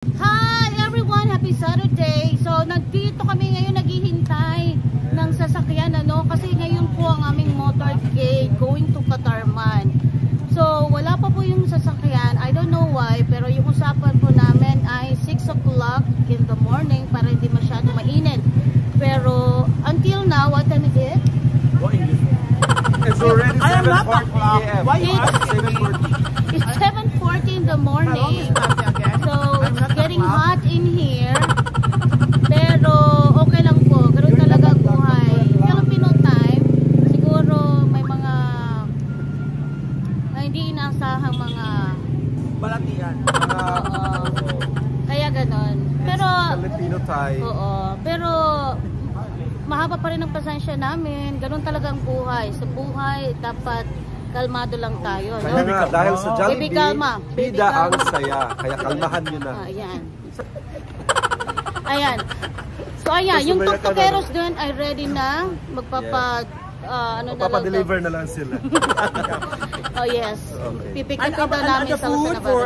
Hi everyone! Happy Saturday! So nandito kami ngayon naghihintay ng sasakyan kasi ngayon po ang aming motorcade going to Katarman. So wala pa po yung sasakyan. I don't know why, pero yung usapan po namin ay 6 o'clock in the morning para hindi masyado mainit. Pero until now, what time is it? What English? It's already 7:40 a.m. Why you ask 7:40? It's 7:40 in the morning. So it's getting hot in here. Pero okay lang po. Ganun talaga ang buhay. Filipino time, siguro may mga hindi inaasahang mga Balatian. kaya ganon. Pero Filipino time. oo, pero mahaba pa rin ang pasensya namin. Ganun talaga ang buhay. Sa buhay, dapat kalmado lang tayo. Kaya nga, dahil sa Jollibee, Baby kalma. Baby bida ang kalma. saya. Kaya kalmahan nyo na. Ayan. Ayan. So ayan, yung tuktukeros doon ay ready na. Magpapadeliver na lang sila. Oh yes. Pipick up daw And namin the sa food for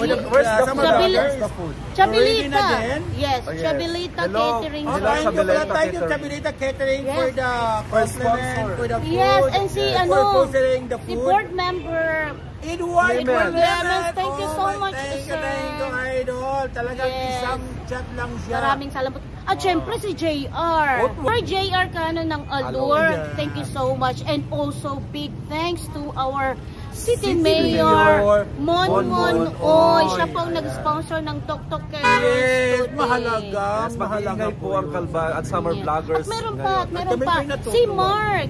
Where's the food? Where's the food? Chabilita. Ready na din? Yes, Oh, yes. Chabilita Hello. Catering. Hello, thank you, Chabilita thank you, Catering. Chabilita Catering Yes. for the compliment, for the food. Yes, and si for considering the si food. board member Edward Edward Lemes. Lemes, thank you so much, Thank sir. you, idol. Talagang Yes. isang chat lang siya. Maraming salamat. At syempre si JR. For JR Kano ng Allure, Allure. thank you so much. And also big thanks to our City Mayor Mayor Monmon Monmon Oy. Oy. Siya po ang nag-sponsor ng Tok Tok Carols Yes, today. mahalaga. Yes, mag-iingay po ang kalba at summer Yeah. vloggers. At meron ngayon. Kami pa. may natutuwa.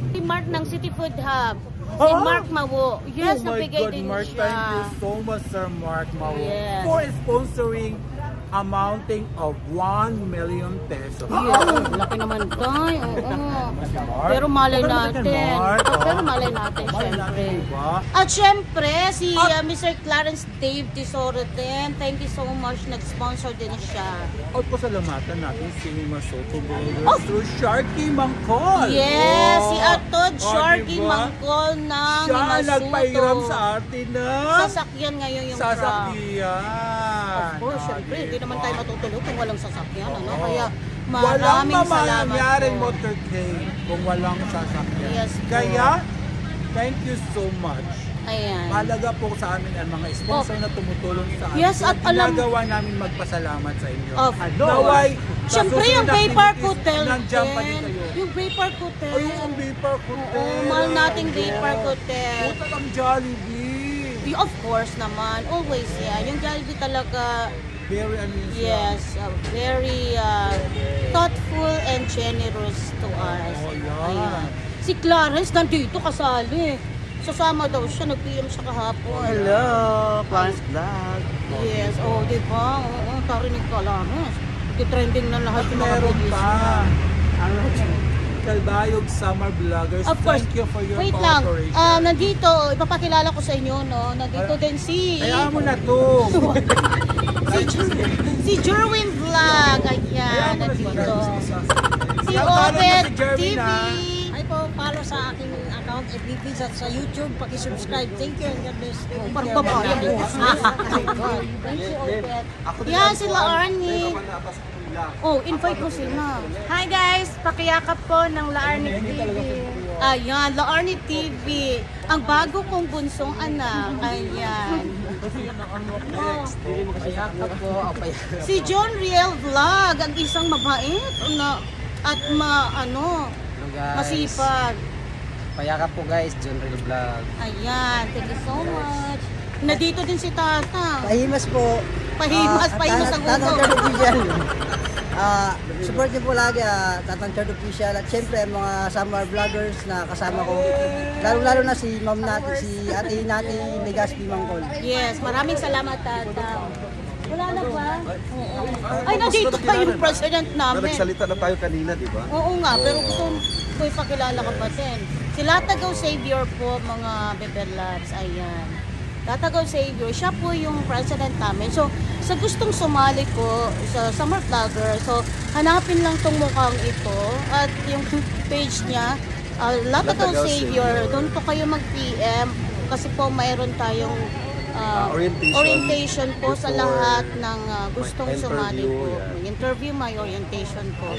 Si Mark ng City Food Hub. Si Oh? Mark Mawo. Yes, Oh my nabigay God, din Mark, siya. thank you so much, Sir Mark Mau, Yes. for sponsoring amounting of 1 million pesos. Yes, laki naman tayo. Oo. Pero malay natin. Mark, Pero malay natin, syempre. Diba? At syempre, si Mr. Clarence Dave Tesoro din. Thank you so much. Nag-sponsor din siya. At pasalamatan natin si Masoto Brothers Oh! through Sharky Mangkol. Yes, si Oh! Atod Oh, Sharky diba? Mangkol ng Siya ang Masuto. nagpahiram sa atin na Sasakyan ngayon yung truck. sasakyan. Of course, syempre, hindi naman tayo matutulog kung walang sasakyan. Kaya Walang maraming salamat mamangyaring po. motorcade kung walang sasakyan. Yes po. Kaya, thank you so much. Ayan. Mahalaga po sa amin ang mga sponsor na tumutulong sa amin. Yes, Kaya at alam- ginagawa namin magpasalamat sa inyo. Of Naway, sa Siyempre, yung susunod Bay na Park activities, Hotel nandiyan pa din din. kayo. Yung Bay Park Hotel. Ay, yung Bay Park Hotel. Oo, mahal nating Bay Park Hotel. Puta ang Jollibee. Of course naman, always yan. Yung Jollibee talaga, Very siya. yes, very thoughtful and generous to us. Oh, yeah. Ayan. Si Clarence nandito kasali. Sasama daw siya, nag-PM siya kahapon. Hello, Clarence Vlog. Yes, oh, di ba? Oo, tarinig ka, Clarence. Trending na lahat yung mga Meron videos pa. niya. Kalbayog Summer Vloggers. Of course. Thank you for your Wait lang, cooperation. nandito, ipapakilala ko sa inyo, no? Nandito din si... Kaya mo na to. si Jerwin Vlog. Ayan, nandito. Si Obed TV. Ay po, follow sa aking account FB sa YouTube, paki-subscribe. Thank you and God bless. Parang babae mo. Thank you, Obed. Yan, sila Arnie. Oh, invite mo sila. Hi guys! Pakiyakap po ng Laarnic TV. Ayan, La Arnie TV. Ang bago kong bunsong anak. Ayan. Si John Riel Vlog, ang isang mabait na at masipag. Payakap po guys, John Real Vlog. Ayan, thank you so much. Nandito din si Tata. Pahimas po. Pahimas ang Tatang ulo. Church Official. Support niyo po lagi Tatang Church Official at syempre mga summer vloggers na kasama ko. Lalo-lalo na si ma'am natin, si ate natin Legaspi Mangkol. Yes, maraming salamat, Tata. Wala na ba? Oo. Ay, nandito pa yung president namin. Nagsalita na tayo kanina, di ba? Oo nga, pero gusto ko ipakilala ka pa din. Si Latagaw Savior po, mga Bebe Labs, ayan. Latagaw Savior, siya po yung president namin. So, sa gustong sumali po sa Summer Vlogger, so, hanapin lang tong mukhang ito at yung page niya, Latagaw Latagaw Savior, Savior. doon po kayo mag-PM kasi po mayroon tayong orientation po sa before lahat ng gustong my sumali interview, po. yeah. May interview, may orientation po.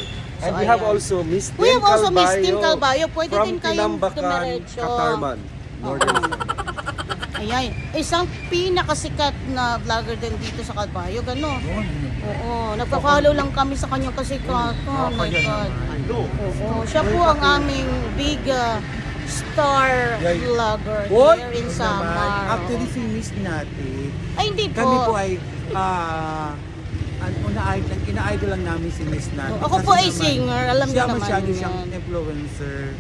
And we have ayan. also Miss Tim We have also Miss Tim Calbayo Calbayo. Pwede from din kayong Tinambakan, dumiretso. Katarman, Northern Ayan, isang pinakasikat na vlogger din dito sa Calbayo, gano'n. Oo, nagpa-follow lang kami sa kanya kasi oh my God. Oo, siya po ang aming big star vlogger here in Samar. Actually, si Miss natin, Ay, hindi po. kami po ay ina-idol lang namin si Miss natin. Ako po ay singer, alam niyo siya naman masyado yan. siyang influencer.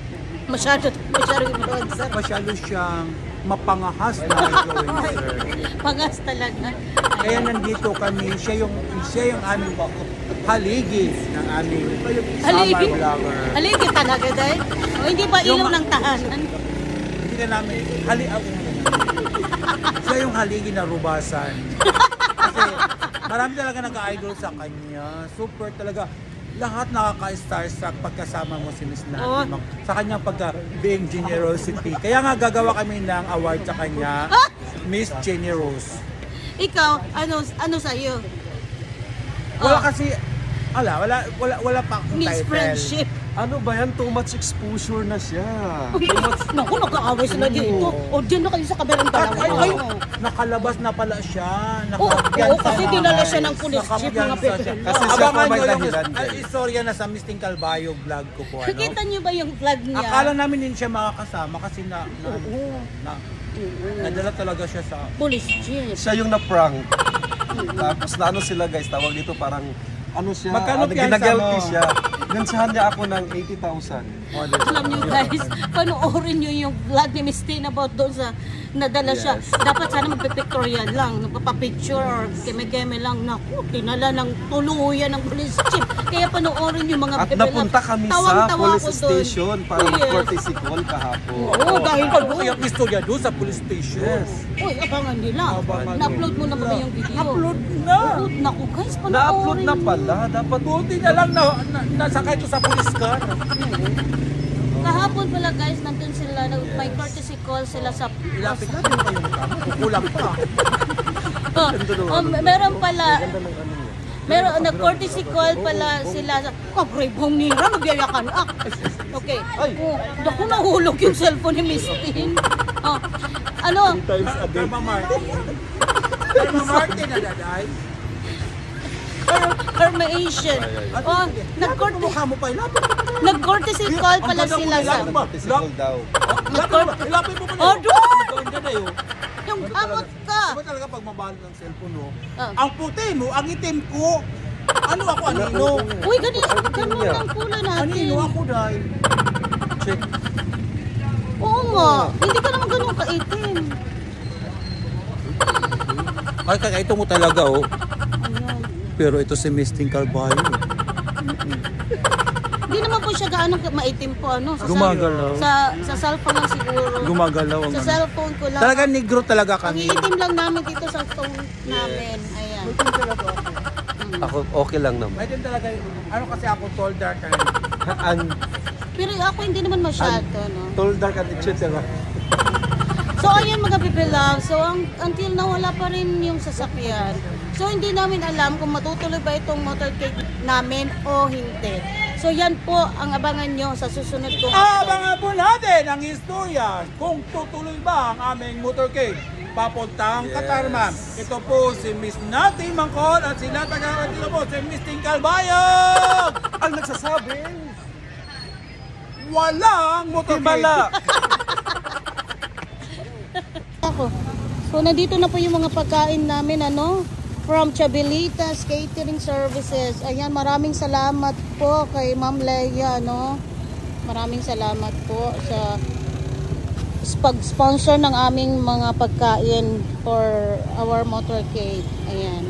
Masyado influencer. Masyado siyang mapangahas na influencer. Pangas talaga. Kaya nandito kami, siya yung aming haligi ng aming Haligi? summer vlogger. Haligi talaga dahil. O, hindi ba Yung ilong ng tahanan? Hindi na namin, siya yung haligi na rubasan. Kasi marami talaga nag-idol sa kanya. Super talaga. Lahat nakaka-starstruck pagkasama mo si Miss Nati. Sa kanyang being generosity. Kaya nga gagawa kami ng award sa kanya, Miss Generous. Ikaw, ano sa'yo? Wala kasi, wala pa akong Miss title. Friendship. Ano ba yan? Too much exposure na siya. Naku, nag-aaway sila dito. O, dyan na kayo sa kabilang dalawa. Ay, nakalabas na pala siya. Oo, kasi dinala siya ng police chief, mga petrol. Kasi siya po may yung dahilan. istorya na sa Miss Tim Calbayo vlog ko po. Nakita niyo ba yung vlog niya? Akala namin din siya makakasama kasi nadala talaga siya sa... Police chief. Siya yung na-prank. Tapos na ano sila guys, tawag dito parang ano siya, Magkano piyansa ginagalti mo? siya. Gansahan niya ako ng 80,000. Alam niyo guys, panoorin niyo yung vlog ni Miss Tin about doon sa nadala siya. Dapat sana magpipictorial lang, magpapapicture or keme-keme lang. Naku, tinala ng tuluyan ng police chief. Kaya panoorin yung mga At napunta kami sa police station para mag-courtesy call kahapon. Oo, dahil pa doon. Yung istorya doon sa police station. Uy, abangan nila. Na-upload mo na ba yung video? Upload na! Naku guys, panoorin. Na-upload na pala. Dapat Buti na lang nasakay ito sa police car. Kahapon pala guys, nandun sila, may courtesy call sila sa... Ilapit natin pa yung kamo. Kukulang pa. Meron pala... nag-courtesy call pala sila sa... Brave hong nira, nagyayakan. Okay. Naku, nahulog yung cellphone ni Miss Tin. Ano? Karma Martin. Karma Martin na daday. Karma Asian. Mukha mo pa ilapit. Nag-courtesy call pala sila sa... courtesy call daw. Ilapit mo pa na. Doon! Ganda na yun. Yung kamot ka! Diba talaga pag mabalot ng cellphone mo, ang puti mo, ang itim ko. Ano ako, anino? Uy, ganun ang kulay natin. Anino ako dahil. Check. Oo nga, hindi ka naman ganun kaitim. Ay, kakaito mo talaga, oh. Pero ito si Miss Tim Calbayo. Hindi naman po siya gaano maitim po, ano? Gumagalaw. Sa cellphone lang siguro. Gumagalaw ang Sa cellphone ko lang. Talaga negro talaga Ang kami. iitim lang namin dito sa phone namin. Ayan. Ako okay lang naman. May din talaga, ano kasi ako tall, dark, Pero ako hindi naman masyado, no? Tall, dark at etc. So ayan mga bibilang, so until now wala pa rin yung sasakyan. So hindi namin alam kung matutuloy ba itong motorcade namin o hindi. So yan po ang abangan nyo sa susunod kong abangan po natin ang istorya kung tutuloy ba ang aming motorcade papuntang Katarman. Ito po si Miss Nati Mangkol at sila taga-dito po si Miss Tim Calbayo. Ang nagsasabing Walang motorcade. So nandito na po yung mga pagkain namin, ano, from Chabelitas Catering Services. Ayan, maraming salamat po kay Ma'am Leia, no. Maraming salamat po sa pag-sponsor ng aming mga pagkain for our motorcade. Ayan.